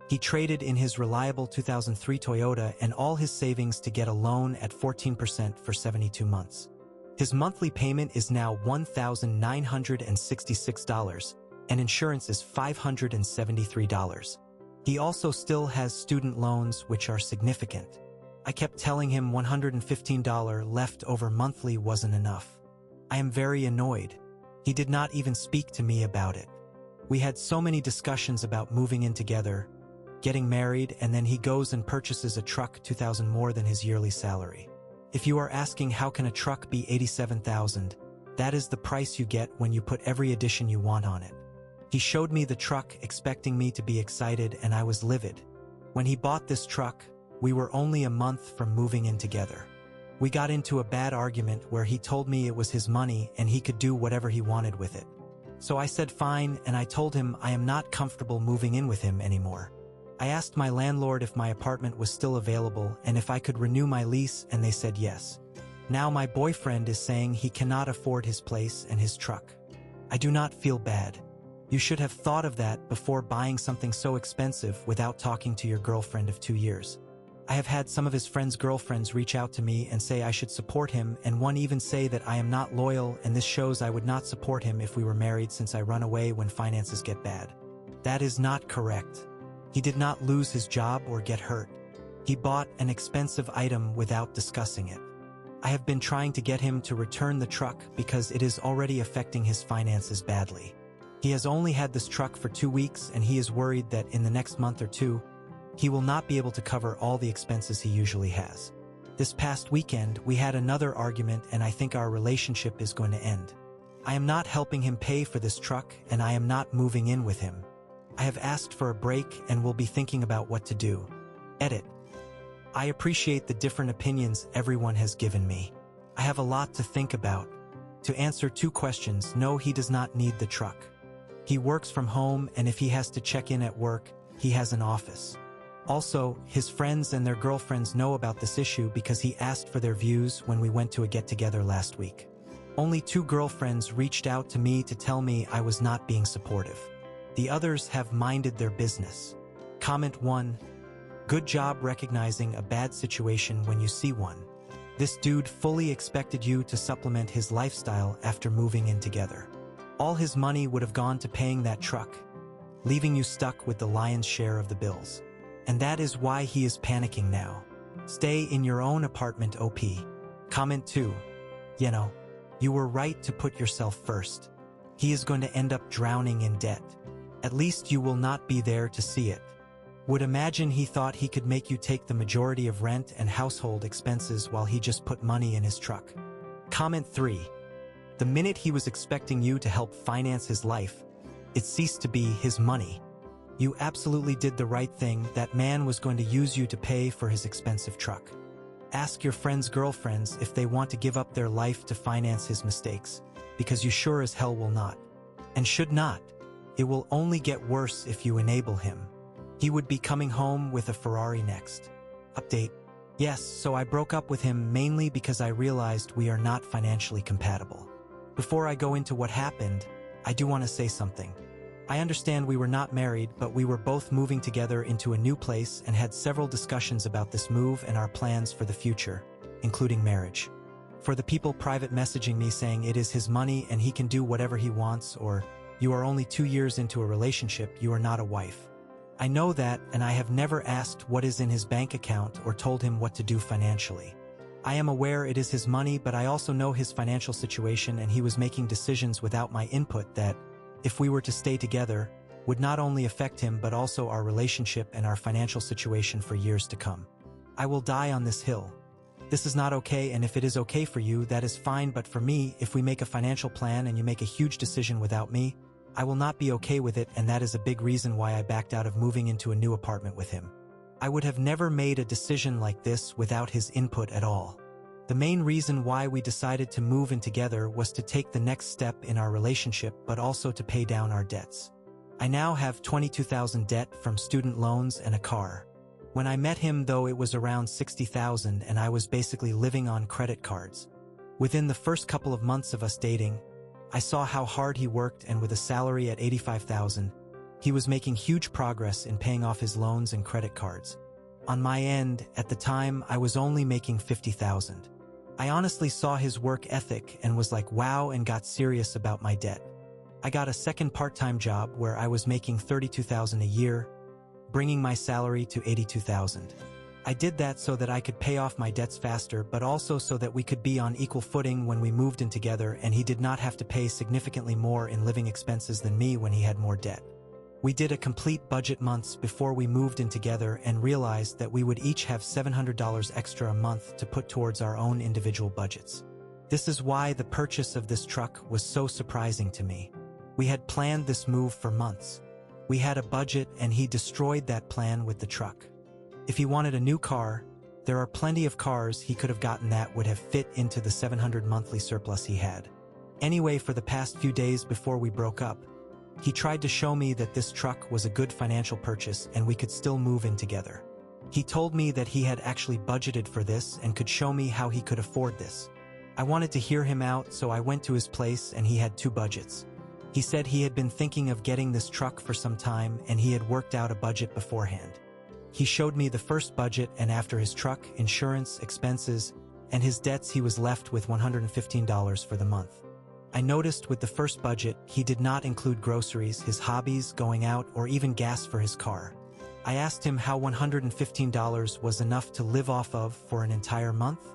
He traded in his reliable 2003 Toyota and all his savings to get a loan at 14% for 72 months. His monthly payment is now $1,966, and insurance is $573. He also still has student loans, which are significant. I kept telling him $115 left over monthly wasn't enough. I am very annoyed. He did not even speak to me about it. We had so many discussions about moving in together, getting married, and then he goes and purchases a truck $2,000 more than his yearly salary. If you are asking how can a truck be $87,000, that is the price you get when you put every addition you want on it. He showed me the truck expecting me to be excited, and I was livid. When he bought this truck, we were only a month from moving in together. We got into a bad argument where he told me it was his money and he could do whatever he wanted with it. So I said fine, and I told him I am not comfortable moving in with him anymore. I asked my landlord if my apartment was still available and if I could renew my lease, and they said yes. Now my boyfriend is saying he cannot afford his place and his truck. I do not feel bad. You should have thought of that before buying something so expensive without talking to your girlfriend of 2 years. I have had some of his friends' girlfriends reach out to me and say I should support him, and one even say that I am not loyal, and this shows I would not support him if we were married since I run away when finances get bad. That is not correct. He did not lose his job or get hurt. He bought an expensive item without discussing it. I have been trying to get him to return the truck because it is already affecting his finances badly. He has only had this truck for 2 weeks, and he is worried that in the next month or two, he will not be able to cover all the expenses he usually has. This past weekend, we had another argument, and I think our relationship is going to end. I am not helping him pay for this truck, and I am not moving in with him. I have asked for a break and will be thinking about what to do. Edit. I appreciate the different opinions everyone has given me. I have a lot to think about. To answer 2 questions, no, he does not need the truck. He works from home, and if he has to check in at work, he has an office. Also, his friends and their girlfriends know about this issue because he asked for their views when we went to a get-together last week. Only 2 girlfriends reached out to me to tell me I was not being supportive. The others have minded their business. Comment 1. Good job recognizing a bad situation when you see one. This dude fully expected you to supplement his lifestyle after moving in together. All his money would have gone to paying that truck, leaving you stuck with the lion's share of the bills. And that is why he is panicking now. Stay in your own apartment, OP. Comment 2. You were right to put yourself first. He is going to end up drowning in debt. At least you will not be there to see it. Would imagine he thought he could make you take the majority of rent and household expenses while he just put money in his truck. Comment 3. The minute he was expecting you to help finance his life, it ceased to be his money. You absolutely did the right thing. That man was going to use you to pay for his expensive truck. Ask your friends' girlfriends if they want to give up their life to finance his mistakes, because you sure as hell will not. And should not. It will only get worse if you enable him. He would be coming home with a Ferrari next. Update. Yes, so I broke up with him mainly because I realized we are not financially compatible. Before I go into what happened, I do want to say something. I understand we were not married, but we were both moving together into a new place and had several discussions about this move and our plans for the future, including marriage. For the people private messaging me saying it is his money and he can do whatever he wants, or you are only 2 years into a relationship, you are not a wife. I know that, and I have never asked what is in his bank account or told him what to do financially. I am aware it is his money, but I also know his financial situation, and he was making decisions without my input that, if we were to stay together, would not only affect him but also our relationship and our financial situation for years to come. I will die on this hill. This is not okay, and if it is okay for you, that is fine, but for me, if we make a financial plan and you make a huge decision without me, I will not be okay with it, and that is a big reason why I backed out of moving into a new apartment with him. I would have never made a decision like this without his input at all. The main reason why we decided to move in together was to take the next step in our relationship, but also to pay down our debts. I now have $22,000 debt from student loans and a car. When I met him, though, it was around $60,000, and I was basically living on credit cards. Within the first couple of months of us dating, I saw how hard he worked, and with a salary at $85,000, He was making huge progress in paying off his loans and credit cards. On my end, at the time, I was only making $50,000. I honestly saw his work ethic and was like, wow, and got serious about my debt. I got a second part-time job where I was making $32,000 a year, bringing my salary to $82,000. I did that so that I could pay off my debts faster, but also so that we could be on equal footing when we moved in together and he did not have to pay significantly more in living expenses than me when he had more debt. We did a complete budget months before we moved in together and realized that we would each have $700 extra a month to put towards our own individual budgets. This is why the purchase of this truck was so surprising to me. We had planned this move for months. We had a budget and he destroyed that plan with the truck. If he wanted a new car, there are plenty of cars he could have gotten that would have fit into the $700 monthly surplus he had. Anyway, for the past few days before we broke up, he tried to show me that this truck was a good financial purchase and we could still move in together. He told me that he had actually budgeted for this and could show me how he could afford this. I wanted to hear him out, so I went to his place and he had two budgets. He said he had been thinking of getting this truck for some time and he had worked out a budget beforehand. He showed me the first budget, and after his truck, insurance, expenses, and his debts, he was left with $115 for the month. I noticed with the first budget, he did not include groceries, his hobbies, going out, or even gas for his car. I asked him how $115 was enough to live off of for an entire month.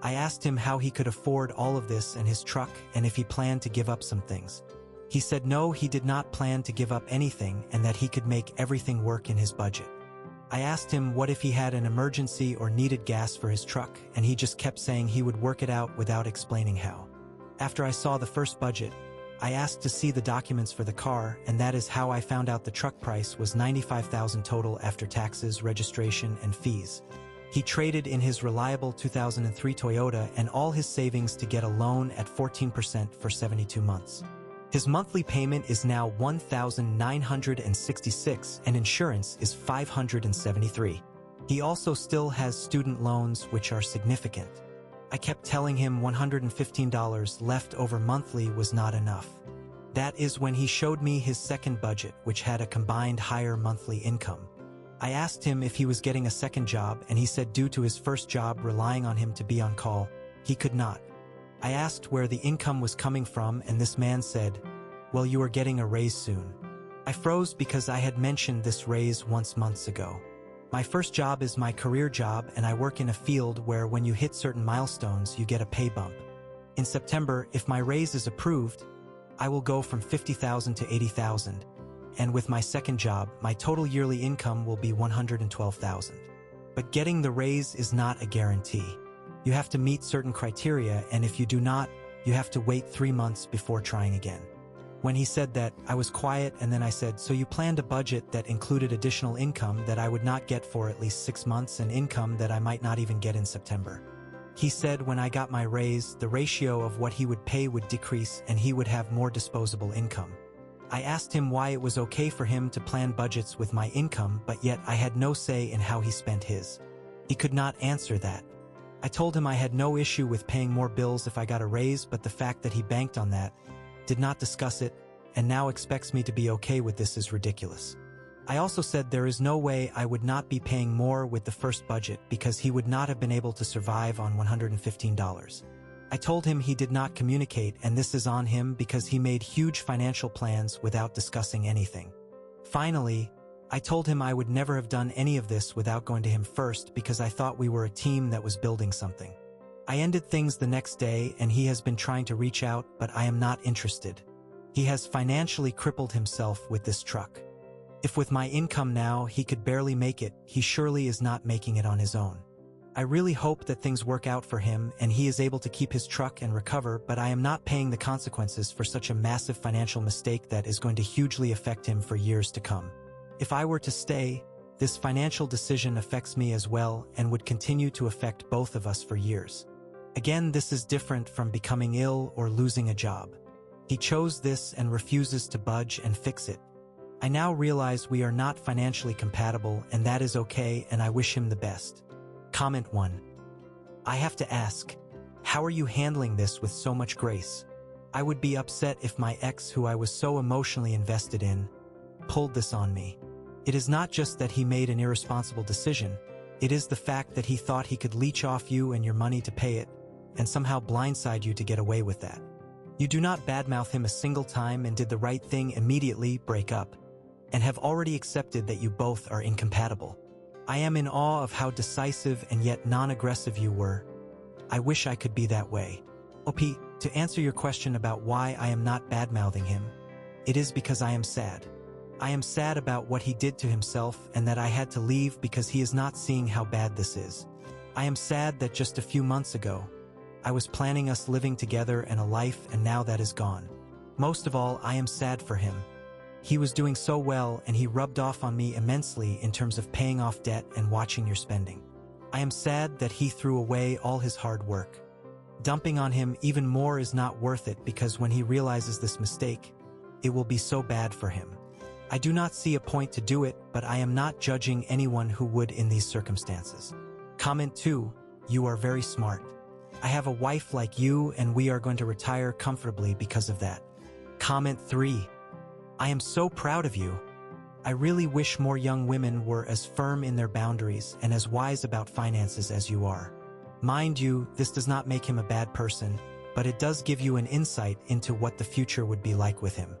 I asked him how he could afford all of this and his truck, and if he planned to give up some things. He said no, he did not plan to give up anything and that he could make everything work in his budget. I asked him what if he had an emergency or needed gas for his truck, and he just kept saying he would work it out without explaining how. After I saw the first budget, I asked to see the documents for the car, and that is how I found out the truck price was $95,000 total after taxes, registration, and fees. He traded in his reliable 2003 Toyota and all his savings to get a loan at 14% for 72 months. His monthly payment is now $1,966 and insurance is $573. He also still has student loans, which are significant. I kept telling him $115 left over monthly was not enough. That is when he showed me his second budget, which had a combined higher monthly income. I asked him if he was getting a second job, and he said due to his first job relying on him to be on call, he could not. I asked where the income was coming from, and this man said, well, you are getting a raise soon. I froze because I had mentioned this raise once months ago. My first job is my career job, and I work in a field where when you hit certain milestones, you get a pay bump. In September, if my raise is approved, I will go from $50,000 to $80,000, and with my second job, my total yearly income will be $112,000. But getting the raise is not a guarantee. You have to meet certain criteria, and if you do not, you have to wait 3 months before trying again. When he said that, I was quiet, and then I said, so you planned a budget that included additional income that I would not get for at least 6 months and income that I might not even get in September. He said when I got my raise, the ratio of what he would pay would decrease and he would have more disposable income. I asked him why it was okay for him to plan budgets with my income, but yet I had no say in how he spent his. He could not answer that. I told him I had no issue with paying more bills if I got a raise, but the fact that he banked on that, did not discuss it, and now expects me to be okay with this is ridiculous. I also said there is no way I would not be paying more with the first budget because he would not have been able to survive on $115. I told him he did not communicate, and this is on him because he made huge financial plans without discussing anything. Finally, I told him I would never have done any of this without going to him first because I thought we were a team that was building something. I ended things the next day, and he has been trying to reach out, but I am not interested. He has financially crippled himself with this truck. If with my income now he could barely make it, he surely is not making it on his own. I really hope that things work out for him and he is able to keep his truck and recover, but I am not paying the consequences for such a massive financial mistake that is going to hugely affect him for years to come. If I were to stay, this financial decision affects me as well and would continue to affect both of us for years. Again, this is different from becoming ill or losing a job. He chose this and refuses to budge and fix it. I now realize we are not financially compatible, and that is okay, and I wish him the best. Comment 1. I have to ask, how are you handling this with so much grace? I would be upset if my ex, who I was so emotionally invested in, pulled this on me. It is not just that he made an irresponsible decision, it is the fact that he thought he could leech off you and your money to pay it, and somehow blindside you to get away with that. You do not badmouth him a single time and did the right thing immediately, break up, and have already accepted that you both are incompatible. I am in awe of how decisive and yet non-aggressive you were. I wish I could be that way. OP, to answer your question about why I am not badmouthing him, it is because I am sad. I am sad about what he did to himself and that I had to leave because he is not seeing how bad this is. I am sad that just a few months ago, I was planning us living together and a life, and now that is gone. Most of all, I am sad for him. He was doing so well and he rubbed off on me immensely in terms of paying off debt and watching your spending. I am sad that he threw away all his hard work. Dumping on him even more is not worth it because when he realizes this mistake, it will be so bad for him. I do not see a point to do it, but I am not judging anyone who would in these circumstances. Comment 2, you are very smart. I have a wife like you and we are going to retire comfortably because of that. Comment 3, I am so proud of you. I really wish more young women were as firm in their boundaries and as wise about finances as you are. Mind you, this does not make him a bad person, but it does give you an insight into what the future would be like with him.